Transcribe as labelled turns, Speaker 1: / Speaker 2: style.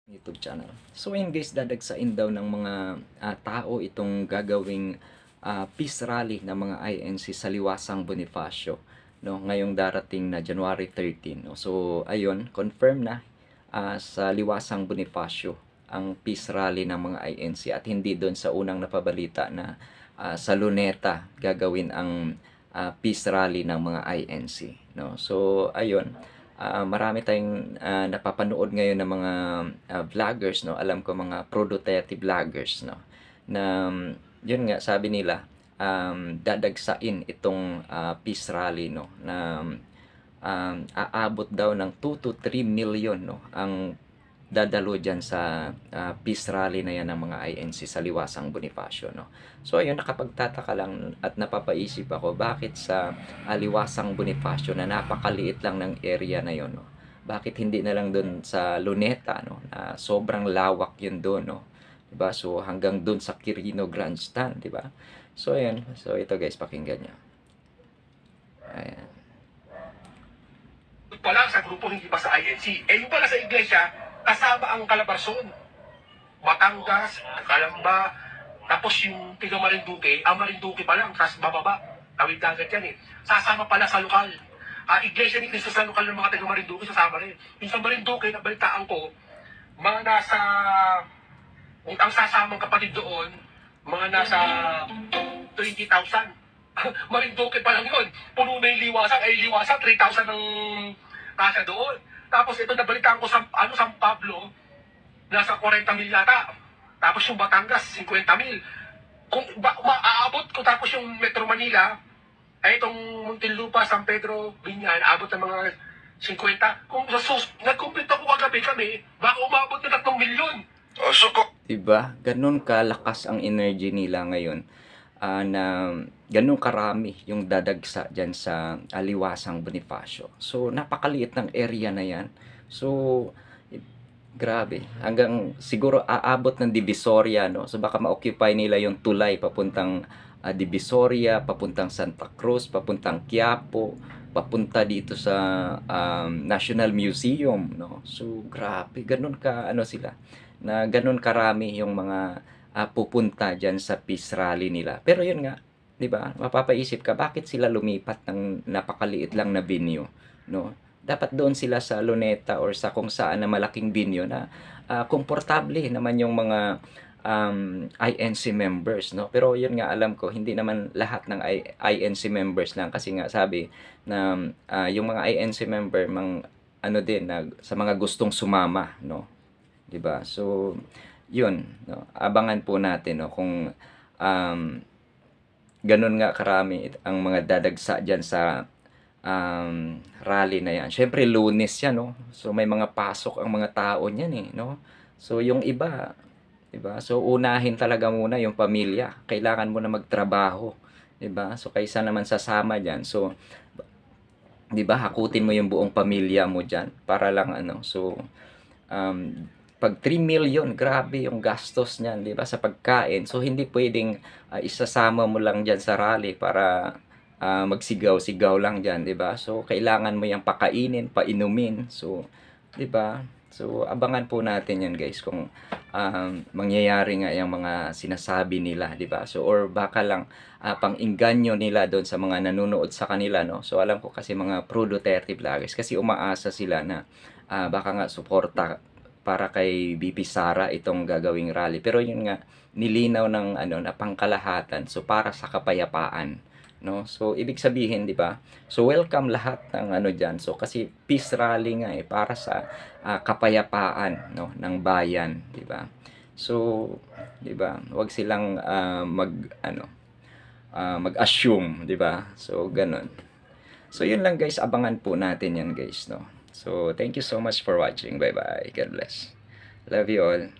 Speaker 1: YouTube channel. So ayun guys, dadagsain daw ng mga tao itong gagawing peace rally ng mga INC sa Liwasang Bonifacio, no, ngayong darating na January 13, no. So ayun, confirm na sa Liwasang Bonifacio ang peace rally ng mga INC at hindi doon sa unang napabalita na sa Luneta gagawin ang peace rally ng mga INC, no. So ayun, marami tayong napapanood ngayon ng mga vloggers, no. Alam ko mga pro Duterte vloggers, no, na yun nga sabi nila, dadagsain itong peace rally, no, na aabot daw ng 2 to 3 million, no, ang dadalo dyan sa peace rally na yan ng mga INC sa Liwasang Bonifacio, no. So ayun, nakapagtataka lang at napapaisip ako, bakit sa Liwasang Bonifacio na napakaliit lang ng area na yon, no, bakit hindi na lang doon sa Luneta, no, na sobrang lawak yun doon, no, diba? So hanggang doon sa Quirino Grandstand, diba? So ayan, so ito guys, pakinggan nyo. Ayan.
Speaker 2: Pala sa grupo, hindi pa sa INC. Eh yung pala sa iglesia, kasama ang Calabarzon, Batangas, Calamba, tapos yung tiga Marinduque, ang Marinduque pa lang, tapos bababa, tawid dagat yan eh. Sasama pala sa lokal. Iglesia ni Cristo sa lokal ng mga tiga Marinduque, sasama rin. Yung sa Marinduque, nabalitaan ko, mga nasa, ang sasamang kapatid doon, mga nasa 20,000. Marinduque pa lang yun. Puno na yung liwasan, liwasan, 3,000 ang kasya doon. Tapos ito nabalitaan ko sa San Pablo, nasa 40,000 yata. Tapos yung Batangas, 50,000. Kung maaabot ko, tapos yung Metro Manila, ay itong Muntinlupa, San Pedro, Binyan, abot ng mga 50. Kung nagkumpleto ko kagabi kami, baka umabot na 3 milyon.
Speaker 1: Diba? Ganun kalakas ang energy nila ngayon, na ganun karami yung dadagsa dyan sa Liwasang Bonifacio. So napakaliit ng area na yan. So grabe, hanggang siguro aabot ng Divisoria, no. So baka ma-occupy nila yung tulay papuntang Divisoria, papuntang Santa Cruz, papuntang Quiapo, papunta dito sa National Museum, no. So grabe, ganun ka ano sila, na ganun karami yung mga pupunta dyan sa peace rally nila. Pero yun nga, di ba, mapapaisip ka, bakit sila lumipat ng napakaliit lang na venue, no? Dapat doon sila sa Luneta or sa kung saan na malaking venue na komportable naman yung mga INC members, no. Pero yun nga, alam ko hindi naman lahat ng INC members lang, kasi nga sabi na yung mga INC member ano din sa mga gustong sumama, no, di ba? So yun, no, abangan po natin, no, kung ganun nga karami ang mga dadagsa dyan sa rally na yan. Syempre Lunes yan, no, so may mga pasok ang mga tao niyan eh, no. So yung iba, diba, so unahin talaga muna yung pamilya, kailangan mo na magtrabaho, diba? So kaysa naman sasama dyan, so diba, hakutin mo yung buong pamilya mo dyan para lang ano. So pag 3 million, grabe yung gastos niyan, di ba, sa pagkain. So hindi pwedeng isasama mo lang diyan sa rally para magsigaw-sigaw lang diyan, di ba? So kailangan mo yang pakainin, painumin. So, di ba? So abangan po natin 'yan, guys, kung mangyayari nga yung mga sinasabi nila, di ba? So or baka lang pang-inganyo nila doon sa mga nanonood sa kanila, no. So alam ko kasi mga pro Duterte vloggers, kasi umaasa sila na baka nga suporta para kay BP Sara itong gagawing rally. Pero yun nga, nilinaw ng ano na pangkalahatan, so para sa kapayapaan, no. So ibig sabihin, di ba, so welcome lahat ng ano diyan. So kasi peace rally nga para sa kapayapaan, no, ng bayan, di ba? So di ba, wag silang mag-assume, di ba? So ganun. So yun lang, guys, abangan po natin yan, guys, no. So, thank you so much for watching. Bye-bye. God bless. Love you all.